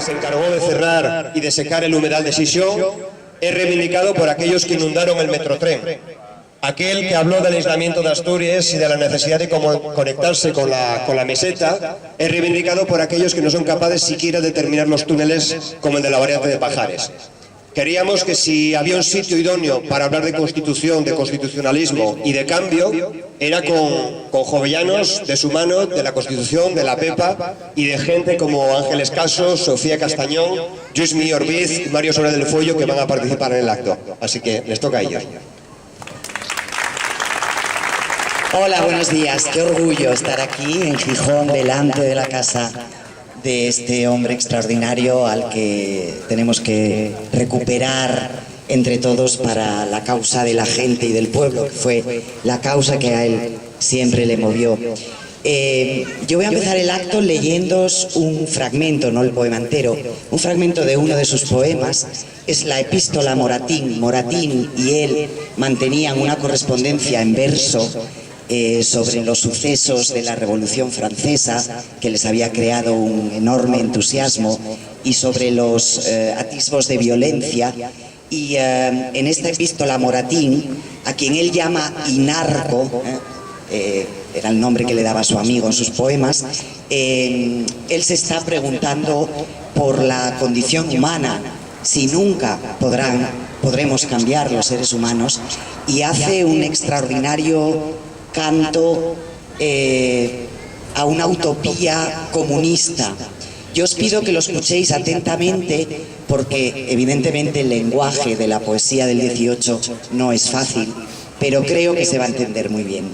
se encargó de cerrar y de secar el humedal de Xixón, es reivindicado por aquellos que inundaron el Metrotren. Aquel que habló del aislamiento de Asturias y de la necesidad de conectarse con la meseta, es reivindicado por aquellos que no son capaces siquiera de terminar los túneles como el de la variante de Pajares. Queríamos que si había un sitio idóneo para hablar de constitución, de constitucionalismo y de cambio, era con jovellanos de su mano, de la Constitución, de la PEPA y de gente como Ángeles Caso, Sofía Castañón, Lluís Mí Orbiz y Mario Soler del Fuello, que van a participar en el acto. Así que les toca a ellos. Hola, buenos días. Qué orgullo estar aquí en Gijón, delante de la casa de este hombre extraordinario al que tenemos que recuperar entre todos para la causa de la gente y del pueblo, que fue la causa que a él siempre le movió. Yo voy a empezar el acto leyéndoos un fragmento, no el poema entero, un fragmento de uno de sus poemas. Es la epístola a Moratín. Moratín y él mantenían una correspondencia en verso sobre los sucesos de la Revolución Francesa, que les había creado un enorme entusiasmo, y sobre los atisbos de violencia. Y en esta epístola Moratín, a quien él llama Inarco, era el nombre que le daba a su amigo en sus poemas, él se está preguntando por la condición humana, si nunca podremos cambiar los seres humanos, y hace un extraordinario canto a una utopía comunista. Yo os pido que lo escuchéis atentamente, porque evidentemente el lenguaje de la poesía del 18 no es fácil, pero creo que se va a entender muy bien.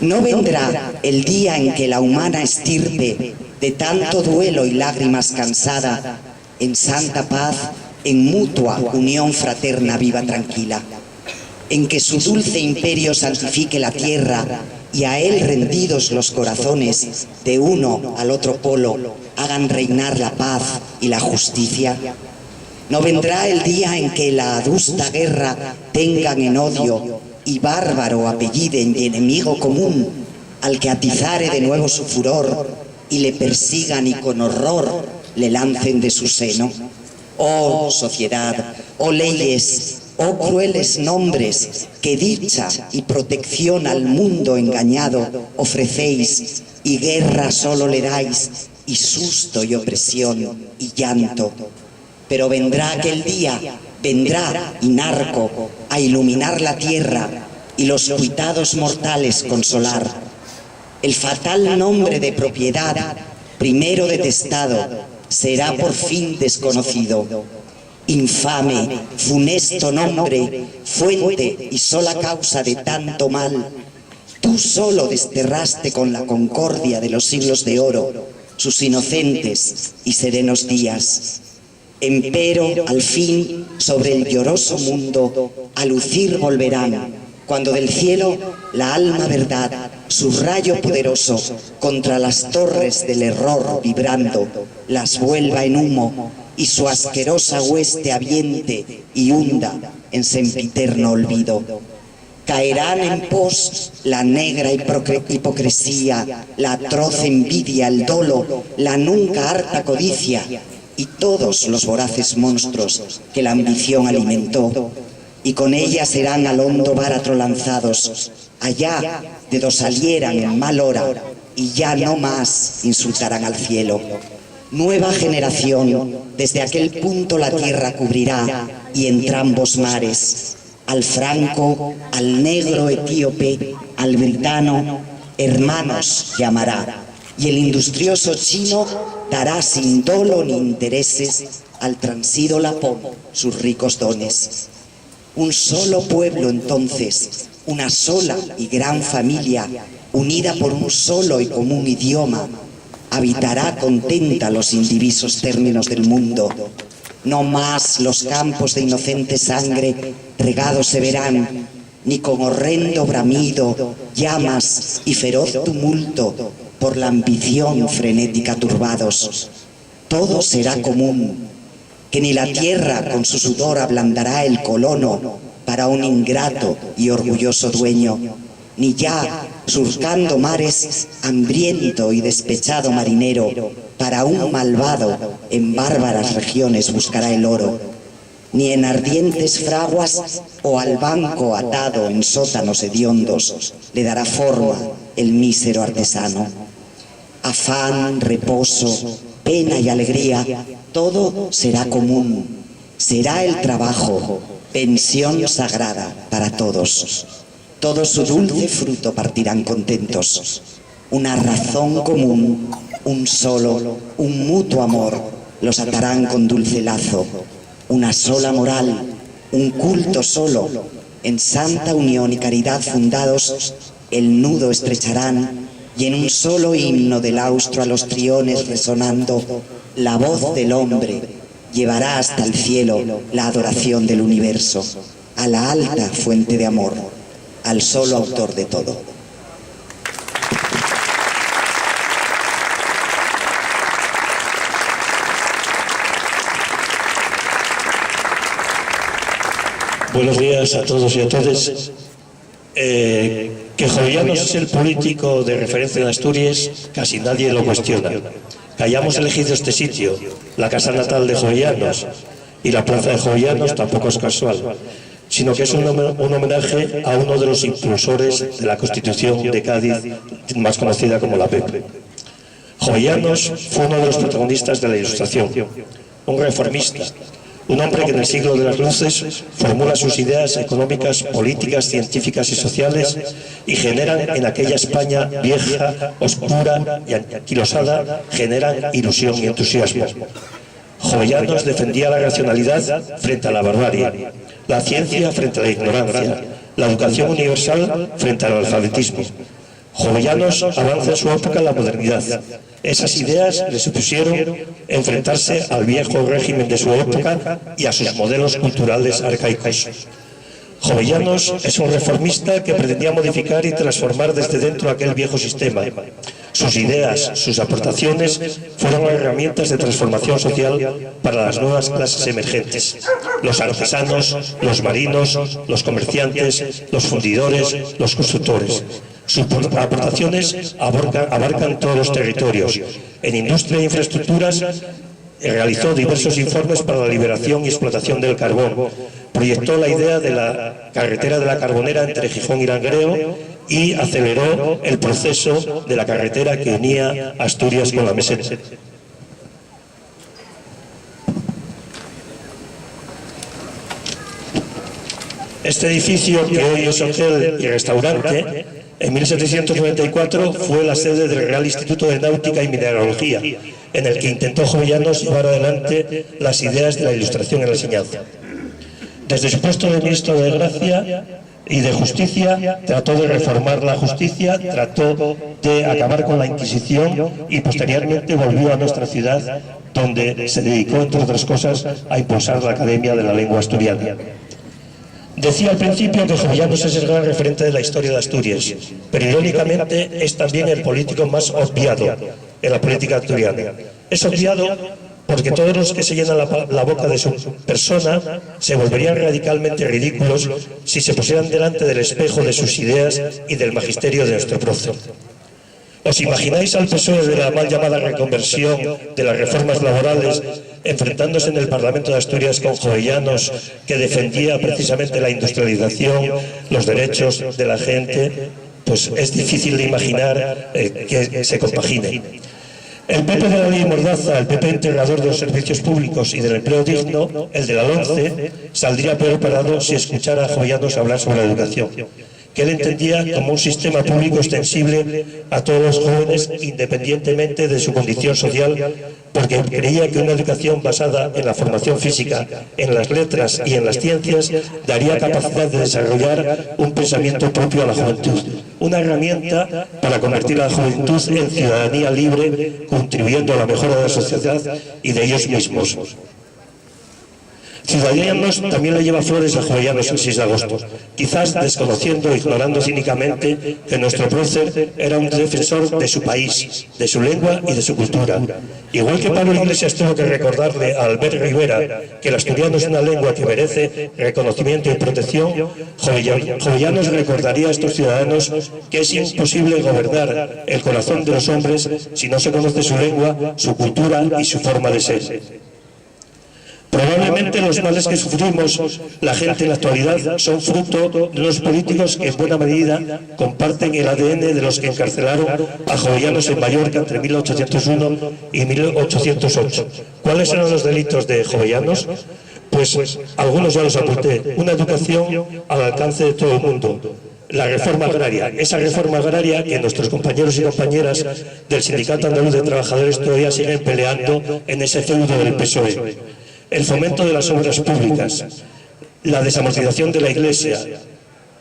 No vendrá el día en que la humana estirpe, de tanto duelo y lágrimas cansada, en santa paz, en mutua unión fraterna viva tranquila, en que su dulce imperio santifique la tierra y a él rendidos los corazones de uno al otro polo hagan reinar la paz y la justicia. No vendrá el día en que la adusta guerra tengan en odio y bárbaro apelliden y enemigo común al que atizare de nuevo su furor y le persigan y con horror le lancen de su seno. Oh sociedad, oh leyes, oh crueles nombres, que dicha y protección al mundo engañado ofrecéis, y guerra solo le dais, y susto y opresión y llanto. Pero vendrá aquel día, vendrá Inarco a iluminar la tierra y los cuitados mortales consolar. El fatal nombre de propiedad, primero detestado, será por fin desconocido. Infame, funesto nombre, fuente y sola causa de tanto mal, tú solo desterraste con la concordia de los siglos de oro sus inocentes y serenos días. Empero, al fin, sobre el lloroso mundo, a lucir volverán, cuando del cielo la alma verdad, su rayo poderoso, contra las torres del error vibrando, las vuelva en humo, y su asquerosa hueste aviente y hunda en sempiterno olvido. Caerán en pos la negra hipocresía, la atroz envidia, el dolo, la nunca harta codicia, y todos los voraces monstruos que la ambición alimentó, y con ella serán al hondo báratro lanzados, allá de do salieran en mal hora, y ya no más insultarán al cielo. Nueva generación, desde aquel punto la tierra cubrirá, y entrambos mares, al franco, al negro etíope, al britano, hermanos llamará, y el industrioso chino dará sin dolo ni intereses al transido lapón sus ricos dones. Un solo pueblo entonces, una sola y gran familia, unida por un solo y común idioma, habitará contenta los indivisos términos del mundo. No más los campos de inocente sangre regados se verán, ni con horrendo bramido, llamas y feroz tumulto por la ambición frenética turbados. Todo será común, que ni la tierra con su sudor ablandará el colono para un ingrato y orgulloso dueño, ni ya surcando mares, hambriento y despechado marinero, para un malvado en bárbaras regiones buscará el oro, ni en ardientes fraguas o al banco atado en sótanos hediondos le dará forma el mísero artesano. Afán, reposo, pena y alegría, todo será común, será el trabajo, pensión sagrada para todos. Todo su dulce fruto partirán contentos. Una razón común, un solo, un mutuo amor, los atarán con dulce lazo. Una sola moral, un culto solo, en santa unión y caridad fundados, el nudo estrecharán y en un solo himno del austro a los triones resonando, la voz del hombre llevará hasta el cielo la adoración del universo, a la alta fuente de amor, al solo autor de todo. Buenos días a todos y a todas. Que Jovellanos es el político de referencia en Asturias, casi nadie lo cuestiona. Que hayamos elegido este sitio, la casa natal de Jovellanos, y la plaza de Jovellanos tampoco es casual, sino que es un homenaje a uno de los impulsores de la Constitución de Cádiz, más conocida como la PEP. Jovellanos fue uno de los protagonistas de la Ilustración, un reformista, un hombre que en el siglo de las luces formula sus ideas económicas, políticas, científicas y sociales y generan en aquella España vieja, oscura y anquilosada, generan ilusión y entusiasmo. Jovellanos defendía la racionalidad frente a la barbarie, la ciencia frente a la ignorancia, la educación universal frente al alfabetismo. Jovellanos avanza en su época en la modernidad. Esas ideas le supusieron enfrentarse al viejo régimen de su época y a sus modelos culturales arcaicos. Jovellanos es un reformista que pretendía modificar y transformar desde dentro aquel viejo sistema. Sus ideas, sus aportaciones fueron herramientas de transformación social para las nuevas clases emergentes. Los artesanos, los marinos, los comerciantes, los fundidores, los constructores. Sus aportaciones abarcan todos los territorios. En industria e infraestructuras realizó diversos informes para la liberación y explotación del carbón. Proyectó la idea de la carretera de la Carbonera entre Gijón y Langreo y aceleró el proceso de la carretera que unía Asturias con la meseta. Este edificio, que hoy es hotel y restaurante, en 1794 fue la sede del Real Instituto de Náutica y Mineralogía, en el que intentó Jovellanos llevar adelante las ideas de la Ilustración en la enseñanza. Desde su puesto de ministro de Gracia y de Justicia, trató de reformar la justicia, trató de acabar con la Inquisición y posteriormente volvió a nuestra ciudad, donde se dedicó, entre otras cosas, a impulsar la Academia de la Lengua Asturiana. Decía al principio que Jovellanos es el gran referente de la historia de Asturias, pero irónicamente es también el político más obviado en la política asturiana. Es obviado porque todos los que se llenan la boca de su persona se volverían radicalmente ridículos si se pusieran delante del espejo de sus ideas y del magisterio de nuestro prócer. ¿Os imagináis al PSOE de la mal llamada reconversión de las reformas laborales enfrentándose en el Parlamento de Asturias con Jovellanos, que defendía precisamente la industrialización, los derechos de la gente? Pues es difícil de imaginar que se compagine. El PP de la ley Mordaza, el PP integrador de los servicios públicos y del empleo digno, el de la LOMCE, saldría peor parado si escuchara a Jovellanos hablar sobre la educación, que él entendía como un sistema público extensible a todos los jóvenes independientemente de su condición social, porque creía que una educación basada en la formación física, en las letras y en las ciencias daría capacidad de desarrollar un pensamiento propio a la juventud, una herramienta para convertir a la juventud en ciudadanía libre, contribuyendo a la mejora de la sociedad y de ellos mismos. Ciudadanos también le lleva flores a Jovellanos el 6 de agosto, quizás desconociendo o ignorando cínicamente que nuestro prócer era un defensor de su país, de su lengua y de su cultura. Igual que Pablo Iglesias tuvo que recordarle a Albert Rivera que el asturiano es una lengua que merece reconocimiento y protección, Jovellanos recordaría a estos ciudadanos que es imposible gobernar el corazón de los hombres si no se conoce su lengua, su cultura y su forma de ser. Probablemente los males que sufrimos la gente en la actualidad son fruto de los políticos que en buena medida comparten el ADN de los que encarcelaron a Jovellanos en Mallorca entre 1801 y 1808. ¿Cuáles eran los delitos de Jovellanos? Pues algunos ya los apunté. Una educación al alcance de todo el mundo. La reforma agraria, esa reforma agraria que nuestros compañeros y compañeras del Sindicato Andaluz de Trabajadores todavía siguen peleando en ese feudo del PSOE. El fomento de las obras públicas, la desamortización de la Iglesia,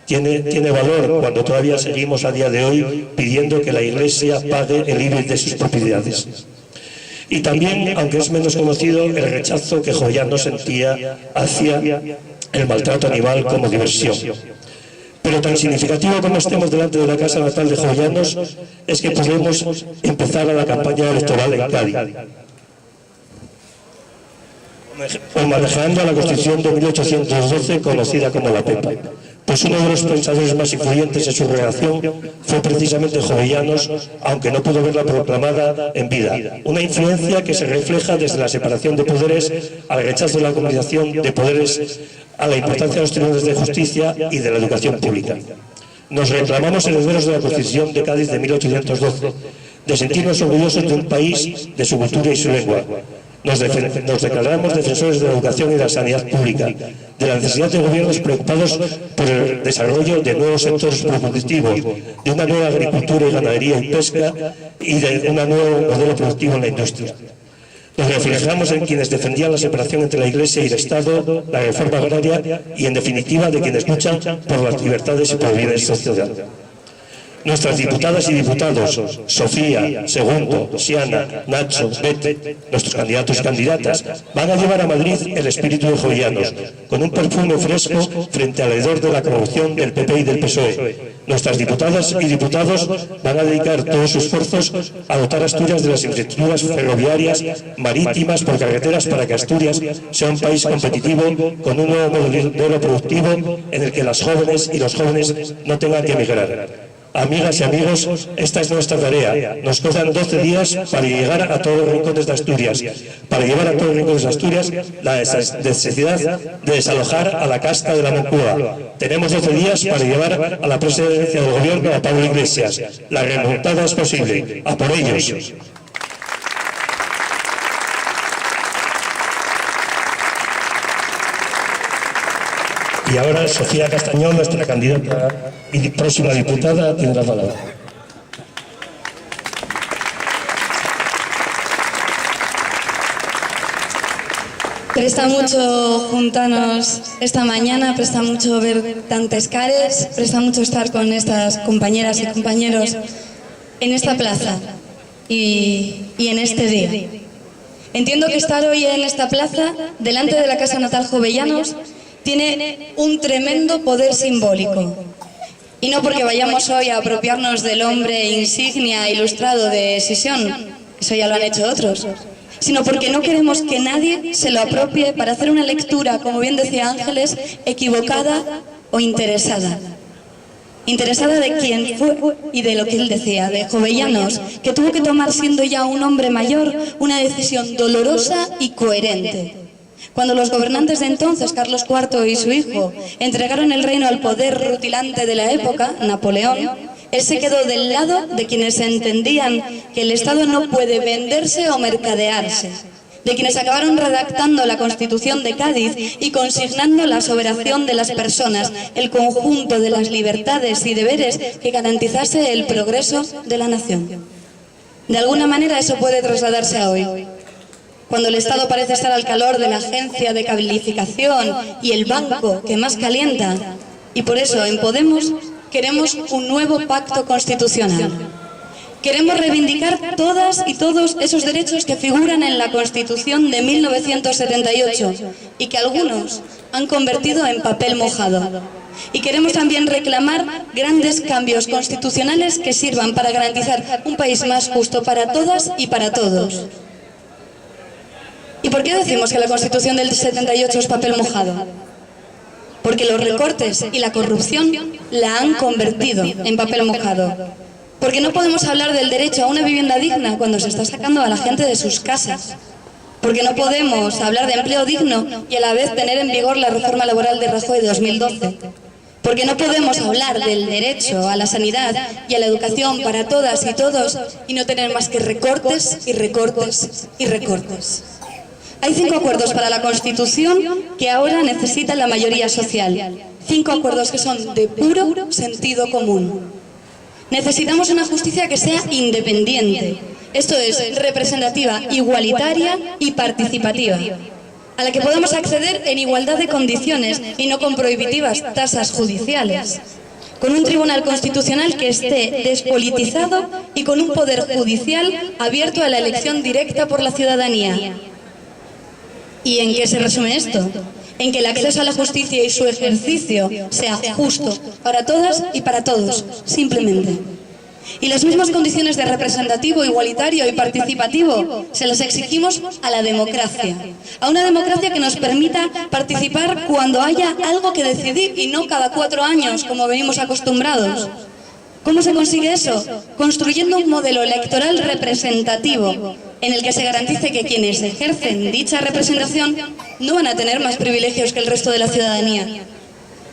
tiene valor cuando todavía seguimos a día de hoy pidiendo que la Iglesia pague el IBI de sus propiedades. Y también, aunque es menos conocido, el rechazo que Jovellanos sentía hacia el maltrato animal como diversión. Pero tan significativo como estemos delante de la casa natal de Jovellanos es que podemos empezar a la campaña electoral en Cádiz, homenajeando a la Constitución de 1812 conocida como la Pepa. Pues uno de los pensadores más influyentes en su redacción fue precisamente Jovellanos, aunque no pudo verla proclamada en vida. Una influencia que se refleja desde la separación de poderes al rechazo de la combinación de poderes, a la importancia de los tribunales de justicia y de la educación pública. Nos reclamamos herederos de la Constitución de Cádiz de 1812, de sentirnos orgullosos de un país, de su cultura y su lengua. Nos declaramos defensores de la educación y de la sanidad pública, de la necesidad de gobiernos preocupados por el desarrollo de nuevos sectores productivos, de una nueva agricultura y ganadería y pesca y de un nuevo modelo productivo en la industria. Nos reflejamos en quienes defendían la separación entre la Iglesia y el Estado, la reforma agraria y, en definitiva, de quienes luchan por las libertades y por el bienestar social. Nuestras diputadas y diputados, Sofía, Segundo, Siana, Nacho, Bete, nuestros candidatos y candidatas, van a llevar a Madrid el espíritu de Jovellanos, con un perfume fresco frente al hedor de la corrupción del PP y del PSOE. Nuestras diputadas y diputados van a dedicar todos sus esfuerzos a dotar a Asturias de las infraestructuras ferroviarias, marítimas, por carreteras, para que Asturias sea un país competitivo con un nuevo modelo productivo en el que las jóvenes y los jóvenes no tengan que emigrar. Amigas y amigos, esta es nuestra tarea. Nos quedan 12 días para llegar a todos los rincones de Asturias. Para llevar a todos los rincones de Asturias la necesidad de desalojar a la casta de la Moncloa. Tenemos 12 días para llevar a la presidencia del gobierno a Pablo Iglesias. La remontada es posible. ¡A por ellos! Y ahora Sofía Castañón, nuestra candidata y próxima diputada, tendrá palabra. Presta mucho juntarnos esta mañana, presta mucho ver tantas caras, presta mucho estar con estas compañeras y compañeros en esta plaza y en este día. Entiendo que estar hoy en esta plaza, delante de la Casa Natal Jovellanos, tiene un tremendo poder simbólico. Y no porque vayamos hoy a apropiarnos del hombre insignia ilustrado de Sisión, eso ya lo han hecho otros, sino porque no queremos que nadie se lo apropie para hacer una lectura, como bien decía Ángeles, equivocada o interesada. Interesada de quién fue y de lo que él decía, de Jovellanos, que tuvo que tomar, siendo ya un hombre mayor, una decisión dolorosa y coherente. Cuando los gobernantes de entonces, Carlos IV y su hijo, entregaron el reino al poder rutilante de la época, Napoleón, él se quedó del lado de quienes entendían que el Estado no puede venderse o mercadearse, de quienes acabaron redactando la Constitución de Cádiz y consignando la soberación de las personas, el conjunto de las libertades y deberes que garantizase el progreso de la nación. De alguna manera eso puede trasladarse a hoy. Cuando el Estado parece estar al calor de la agencia de calificación y el banco que más calienta, y por eso en Podemos queremos un nuevo pacto constitucional. Queremos reivindicar todas y todos esos derechos que figuran en la Constitución de 1978 y que algunos han convertido en papel mojado. Y queremos también reclamar grandes cambios constitucionales que sirvan para garantizar un país más justo para todas y para todos. ¿Y por qué decimos que la Constitución del 78 es papel mojado? Porque los recortes y la corrupción la han convertido en papel mojado. Porque no podemos hablar del derecho a una vivienda digna cuando se está sacando a la gente de sus casas. Porque no podemos hablar de empleo digno y a la vez tener en vigor la reforma laboral de Rajoy de 2012. Porque no podemos hablar del derecho a la sanidad y a la educación para todas y todos y no tener más que recortes y recortes y recortes. Hay 5 acuerdos para la Constitución que ahora necesita la mayoría social. 5 acuerdos que son de puro sentido común. Necesitamos una justicia que sea independiente, esto es, representativa, igualitaria y participativa, a la que podamos acceder en igualdad de condiciones y no con prohibitivas tasas judiciales, con un tribunal constitucional que esté despolitizado y con un poder judicial abierto a la elección directa por la ciudadanía. ¿Y en qué se resume esto? En que el acceso a la justicia y su ejercicio sea justo para todas y para todos, simplemente. Y las mismas condiciones de representativo, igualitario y participativo se las exigimos a la democracia. A una democracia que nos permita participar cuando haya algo que decidir y no cada 4 años, como venimos acostumbrados. ¿Cómo se consigue eso? Construyendo un modelo electoral representativo en el que se garantice que quienes ejercen dicha representación no van a tener más privilegios que el resto de la ciudadanía.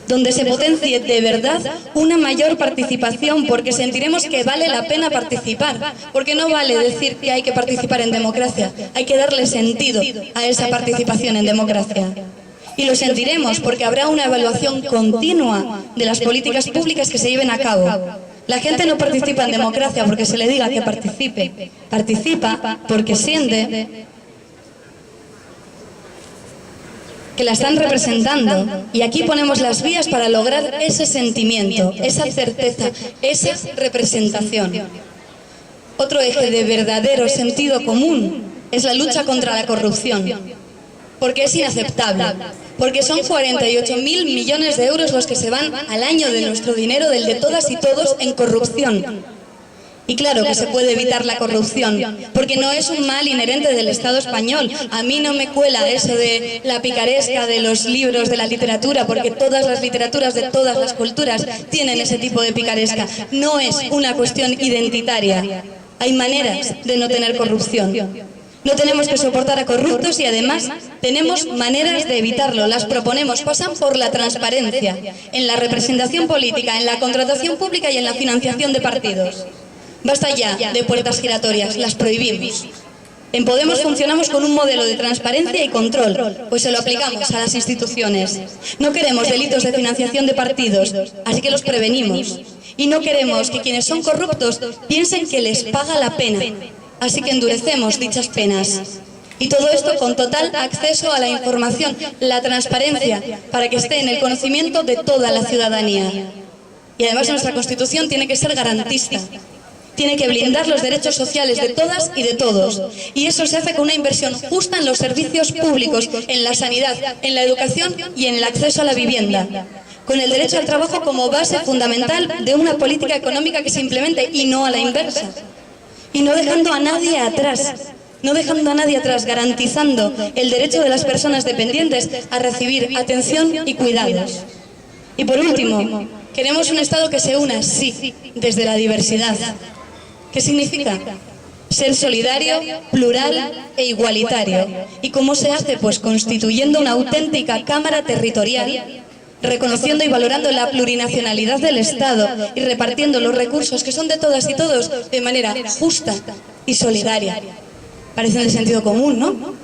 Donde se potencie de verdad una mayor participación, porque sentiremos que vale la pena participar, porque no vale decir que hay que participar en democracia, hay que darle sentido a esa participación en democracia. Y lo sentiremos porque habrá una evaluación continua de las políticas públicas que se lleven a cabo. La gente no participa en democracia porque se le diga que participe, participa porque siente que la están representando, y aquí ponemos las vías para lograr ese sentimiento, esa certeza, esa representación. Otro eje de verdadero sentido común es la lucha contra la corrupción, porque es inaceptable, porque son 48.000 millones de euros los que se van al año de nuestro dinero, del de todas y todos, en corrupción. Y claro que se puede evitar la corrupción, porque no es un mal inherente del Estado español. A mí no me cuela eso de la picaresca de los libros de la literatura, porque todas las literaturas de todas las culturas tienen ese tipo de picaresca. No es una cuestión identitaria. Hay maneras de no tener corrupción. No tenemos que soportar a corruptos y además tenemos maneras de evitarlo. Las proponemos, pasan por la transparencia, en la representación política, en la contratación pública y en la financiación de partidos. Basta ya de puertas giratorias, las prohibimos. En Podemos funcionamos con un modelo de transparencia y control, pues se lo aplicamos a las instituciones. No queremos delitos de financiación de partidos, así que los prevenimos. Y no queremos que quienes son corruptos piensen que les paga la pena, así que endurecemos dichas penas. Y todo esto con total acceso a la información, la transparencia, para que esté en el conocimiento de toda la ciudadanía. Y además nuestra Constitución tiene que ser garantista. Tiene que blindar los derechos sociales de todas y de todos. Y eso se hace con una inversión justa en los servicios públicos, en la sanidad, en la educación y en el acceso a la vivienda. Con el derecho al trabajo como base fundamental de una política económica que se implemente y no a la inversa. Y no dejando a nadie atrás. No dejando a nadie atrás, garantizando el derecho de las personas dependientes a recibir atención y cuidados. Y por último, queremos un Estado que se una, sí, desde la diversidad. ¿Qué significa? Ser solidario, plural e igualitario. ¿Y cómo se hace? Pues constituyendo una auténtica Cámara territorial, reconociendo y valorando la plurinacionalidad del Estado y repartiendo los recursos que son de todas y todos de manera justa y solidaria. Parece de sentido común, ¿no?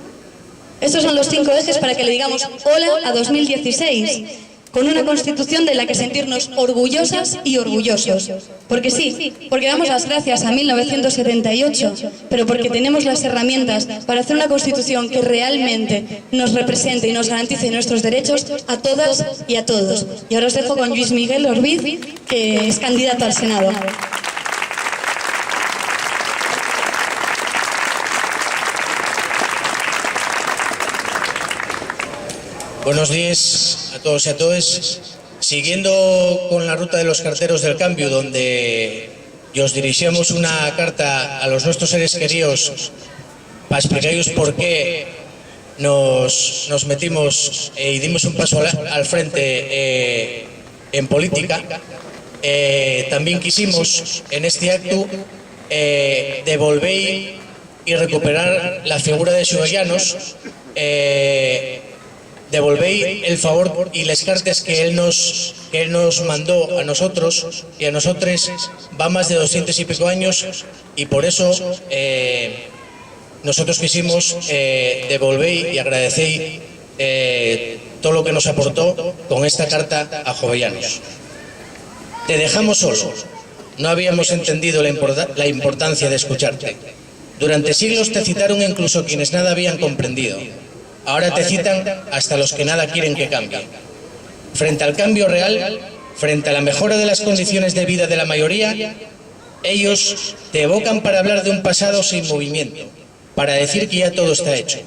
Estos son los 5 ejes para que le digamos hola a 2016. Con una Constitución de la que sentirnos orgullosas y orgullosos. Porque sí, porque damos las gracias a 1978, pero porque tenemos las herramientas para hacer una Constitución que realmente nos represente y nos garantice nuestros derechos a todas y a todos. Y ahora os dejo con Luis Miguel Orbiz, que es candidato al Senado. Buenos días a todos y a todas. Siguiendo con la ruta de los carteros del cambio, donde os dirigimos una carta a los nuestros seres queridos para explicaros por qué nos metimos y dimos un paso al frente en política, también quisimos en este acto devolver y recuperar la figura de Xovellanos, devolver el favor y las cartas que él nos mandó a nosotros y a nosotros va más de 200 y pico años, y por eso nosotros quisimos devolver y agradecer todo lo que nos aportó con esta carta a Xovellanos. Te dejamos solo. No habíamos entendido la importancia de escucharte. Durante siglos te citaron incluso quienes nada habían comprendido. Ahora te citan hasta los que nada quieren que cambie. Frente al cambio real, frente a la mejora de las condiciones de vida de la mayoría, ellos te evocan para hablar de un pasado sin movimiento, para decir que ya todo está hecho,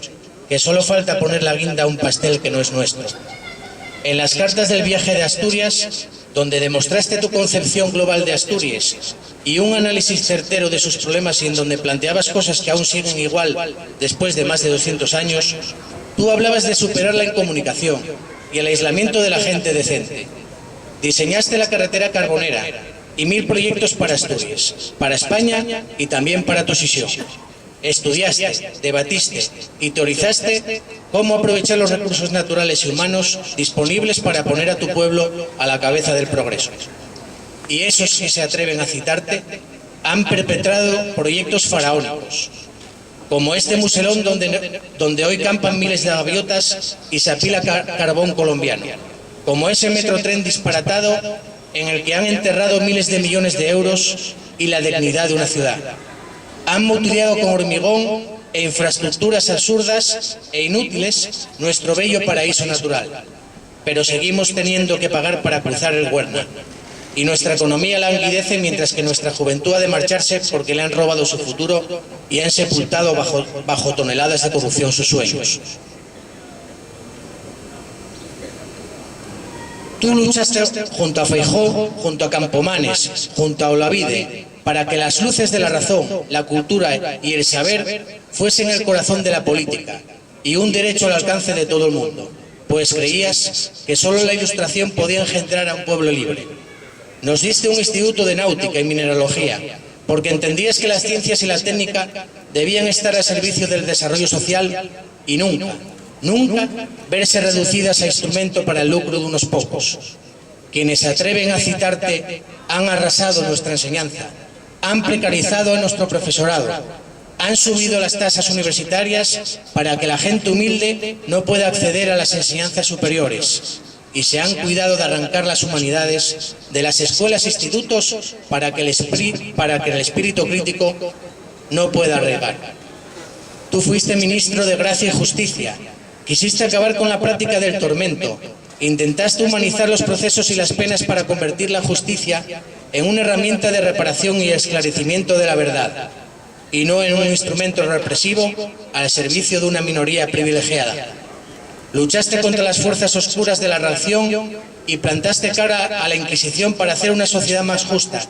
que solo falta poner la guinda a un pastel que no es nuestro. En las cartas del viaje de Asturias, donde demostraste tu concepción global de Asturias y un análisis certero de sus problemas, y en donde planteabas cosas que aún siguen igual después de más de 200 años, tú hablabas de superar la incomunicación y el aislamiento de la gente decente. Diseñaste la carretera carbonera y 1000 proyectos para Asturias, para España y también para tu sesión. Estudiaste, debatiste y teorizaste cómo aprovechar los recursos naturales y humanos disponibles para poner a tu pueblo a la cabeza del progreso. Y esos que se atreven a citarte han perpetrado proyectos faraónicos, como este muselón donde hoy campan miles de gaviotas y se apila carbón colombiano, como ese metrotren disparatado en el que han enterrado miles de millones de euros y la dignidad de una ciudad. Han mutilado con hormigón e infraestructuras absurdas e inútiles nuestro bello paraíso natural, pero seguimos teniendo que pagar para cruzar el Huerna, y nuestra economía languidece mientras que nuestra juventud ha de marcharse porque le han robado su futuro y han sepultado bajo toneladas de corrupción sus sueños. Tú luchaste junto a Feijóo, junto a Campomanes, junto a Olavide, para que las luces de la razón, la cultura y el saber fuesen el corazón de la política y un derecho al alcance de todo el mundo, pues creías que solo la ilustración podía engendrar a un pueblo libre. Nos diste un instituto de náutica y mineralogía, porque entendías que las ciencias y la técnica debían estar al servicio del desarrollo social y nunca verse reducidas a instrumento para el lucro de unos pocos. Quienes se atreven a citarte han arrasado nuestra enseñanza, han precarizado a nuestro profesorado, han subido las tasas universitarias para que la gente humilde no pueda acceder a las enseñanzas superiores, y se han cuidado de arrancar las humanidades de las escuelas e institutos para que el espíritu crítico no pueda arraigar. Tú fuiste ministro de Gracia y Justicia, quisiste acabar con la práctica del tormento, intentaste humanizar los procesos y las penas para convertir la justicia en una herramienta de reparación y esclarecimiento de la verdad, y no en un instrumento represivo al servicio de una minoría privilegiada. Luchaste contra las fuerzas oscuras de la reacción y plantaste cara a la Inquisición para hacer una sociedad más justa,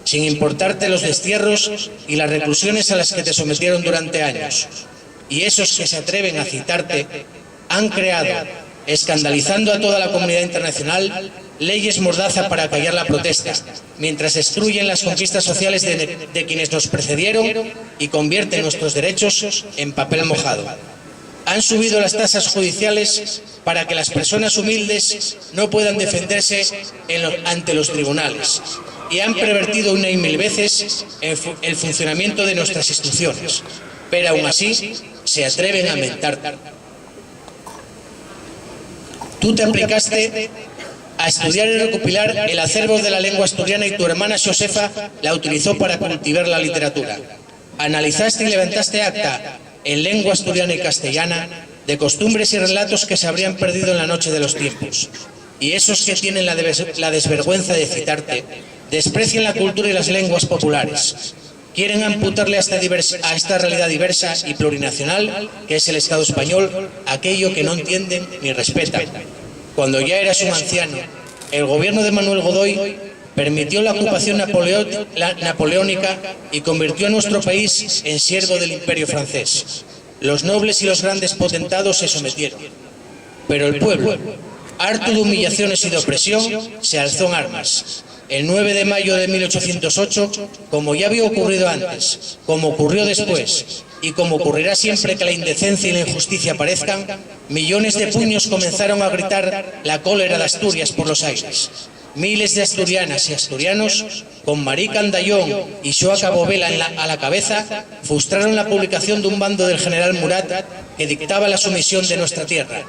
sin importarte los destierros y las reclusiones a las que te sometieron durante años. Y esos que se atreven a citarte han creado, escandalizando a toda la comunidad internacional, leyes mordaza para callar la protesta, mientras destruyen las conquistas sociales de quienes nos precedieron y convierten nuestros derechos en papel mojado. Han subido las tasas judiciales para que las personas humildes no puedan defenderse ante los tribunales, y han pervertido una y mil veces el funcionamiento de nuestras instituciones, pero aún así se atreven a mentarte. Tú te aplicaste a estudiar y recopilar el acervo de la lengua asturiana y tu hermana Josefa la utilizó para cultivar la literatura. Analizaste y levantaste acta en lengua asturiana y castellana de costumbres y relatos que se habrían perdido en la noche de los tiempos. Y esos que tienen la desvergüenza de citarte desprecian la cultura y las lenguas populares. quieren amputarle a esta realidad diversa y plurinacional que es el Estado español aquello que no entienden ni respetan. Cuando ya eras un anciano, el gobierno de Manuel Godoy permitió la ocupación napoleónica y convirtió a nuestro país en siervo del Imperio francés. Los nobles y los grandes potentados se sometieron, pero el pueblo, harto de humillaciones y de opresión, se alzó en armas. El 9 de mayo de 1808, como ya había ocurrido antes, como ocurrió después y como ocurrirá siempre que la indecencia y la injusticia aparezcan, millones de puños comenzaron a gritar la cólera de Asturias por los aires. Miles de asturianas y asturianos, con Marí Candayón y Xoaca Bovela a la cabeza, frustraron la publicación de un bando del general Murat que dictaba la sumisión de nuestra tierra.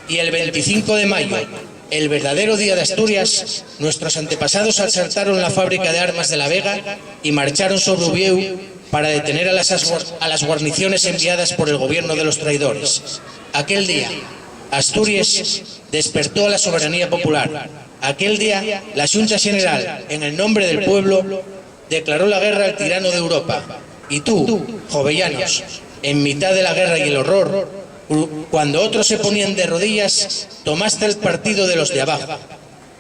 Y el 25 de mayo, el verdadero día de Asturias, nuestros antepasados asaltaron la fábrica de armas de La Vega y marcharon sobre Ubieu para detener a las guarniciones enviadas por el gobierno de los traidores. Aquel día, Asturias despertó a la soberanía popular. Aquel día, la Xunta General, en el nombre del pueblo, declaró la guerra al tirano de Europa. Y tú, jovellanos, en mitad de la guerra y el horror, cuando otros se ponían de rodillas, tomaste el partido de los de abajo.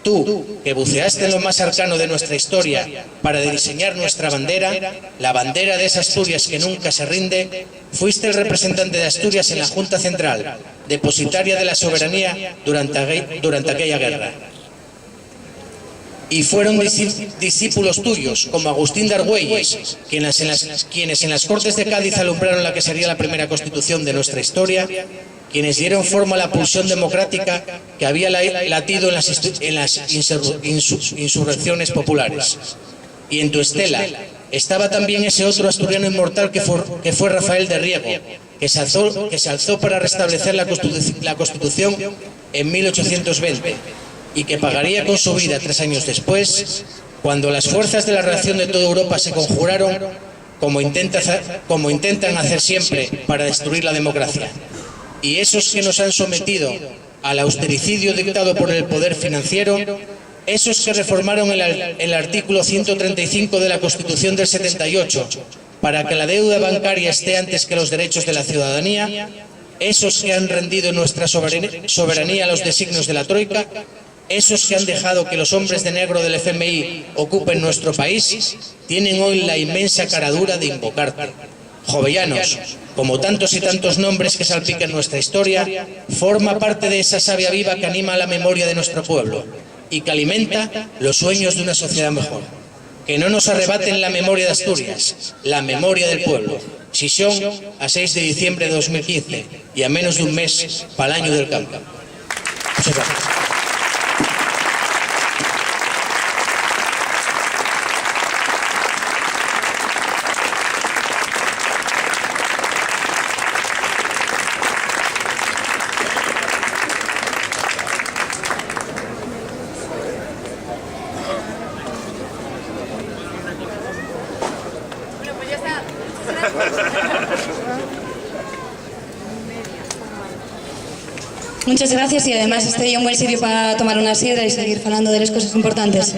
Tú, que buceaste en lo más arcano de nuestra historia para diseñar nuestra bandera, la bandera de esa Asturias que nunca se rinde, fuiste el representante de Asturias en la Junta Central, depositaria de la soberanía durante aquella guerra. Y fueron discípulos tuyos, como Agustín de Argüelles, quienes en las Cortes de Cádiz alumbraron la que sería la primera constitución de nuestra historia, quienes dieron forma a la pulsión democrática que había latido en las insurrecciones populares. Y en tu estela estaba también ese otro asturiano inmortal que fue Rafael de Riego, que se alzó para restablecer la Constitución en 1820. Y que pagaría con su vida 3 años después, cuando las fuerzas de la reacción de toda Europa se conjuraron, como intentan hacer siempre para destruir la democracia. Y esos que nos han sometido al austericidio dictado por el poder financiero, esos que reformaron el artículo 135 de la Constitución del 78 para que la deuda bancaria esté antes que los derechos de la ciudadanía, esos que han rendido nuestra soberanía a los designios de la Troika, esos que han dejado que los hombres de negro del FMI ocupen nuestro país, tienen hoy la inmensa caradura de invocarte. Jovellanos, como tantos y tantos nombres que salpican nuestra historia, forma parte de esa savia viva que anima la memoria de nuestro pueblo y que alimenta los sueños de una sociedad mejor. Que no nos arrebaten la memoria de Asturias, la memoria del pueblo. Sisión a 6 de diciembre de 2015 y a menos de un mes para el año del campo. Muchas gracias. Muchas gracias y además este é un buen sitio para tomar unha sidra e seguir falando de las cosas importantes.